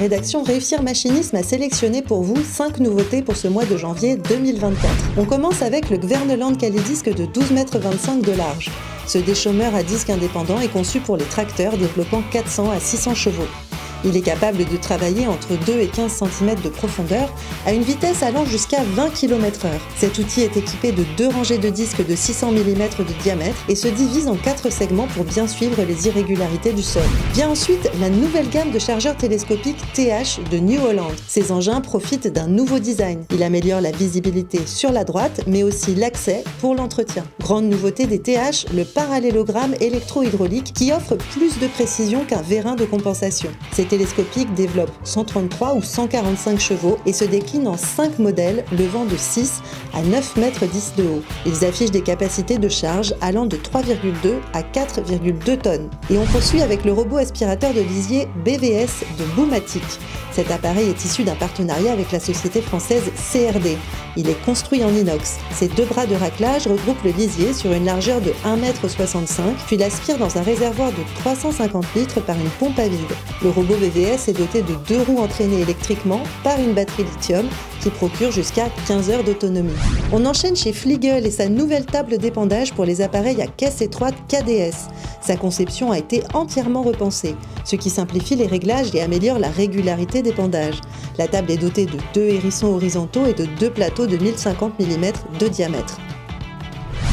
rédaction Réussir Machinisme a sélectionné pour vous 5 nouveautés pour ce mois de janvier 2024. On commence avec le Gverneland Calidisc de 12,25 m de large. Ce déchaumeur à disque indépendant est conçu pour les tracteurs développant 400 à 600 chevaux. Il est capable de travailler entre 2 et 15 cm de profondeur à une vitesse allant jusqu'à 20 km/h. Cet outil est équipé de 2 rangées de disques de 600 mm de diamètre et se divise en 4 segments pour bien suivre les irrégularités du sol. Vient ensuite la nouvelle gamme de chargeurs télescopiques TH de New Holland. Ces engins profitent d'un nouveau design. Il améliore la visibilité sur la droite mais aussi l'accès pour l'entretien. Grande nouveauté des TH, le parallélogramme électro-hydraulique qui offre plus de précision qu'un vérin de compensation. Ces télescopiques développent 133 ou 145 chevaux et se déclinent en 5 modèles levant de 6 à 9 mètres 10 de haut. Ils affichent des capacités de charge allant de 3,2 à 4,2 tonnes. Et on poursuit avec le robot aspirateur de lisier BVS de Boomatic. Cet appareil est issu d'un partenariat avec la société française CRD. Il est construit en inox. Ses 2 bras de raclage regroupent le lisier sur une largeur de 1,65 m, puis l'aspire dans un réservoir de 350 litres par une pompe à vide. Le robot BVS est doté de 2 roues entraînées électriquement par une batterie lithium qui procure jusqu'à 15 heures d'autonomie. On enchaîne chez Fliegl et sa nouvelle table d'épandage pour les appareils à caisse étroite KDS. Sa conception a été entièrement repensée, ce qui simplifie les réglages et améliore la régularité d'épandage. La table est dotée de 2 hérissons horizontaux et de 2 plateaux de 1050 mm de diamètre.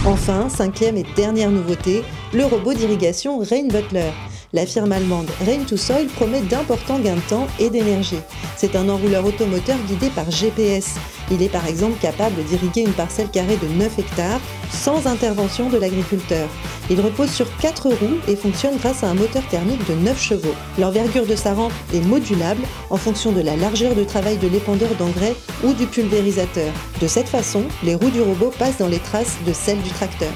Enfin, 5e et dernière nouveauté, le robot d'irrigation Rain Butler. La firme allemande Rain2Soil promet d'importants gains de temps et d'énergie. C'est un enrouleur automoteur guidé par GPS. Il est par exemple capable d'irriguer une parcelle carrée de 9 hectares sans intervention de l'agriculteur. Il repose sur 4 roues et fonctionne grâce à un moteur thermique de 9 chevaux. L'envergure de sa rampe est modulable en fonction de la largeur de travail de l'épandeur d'engrais ou du pulvérisateur. De cette façon, les roues du robot passent dans les traces de celles du tracteur.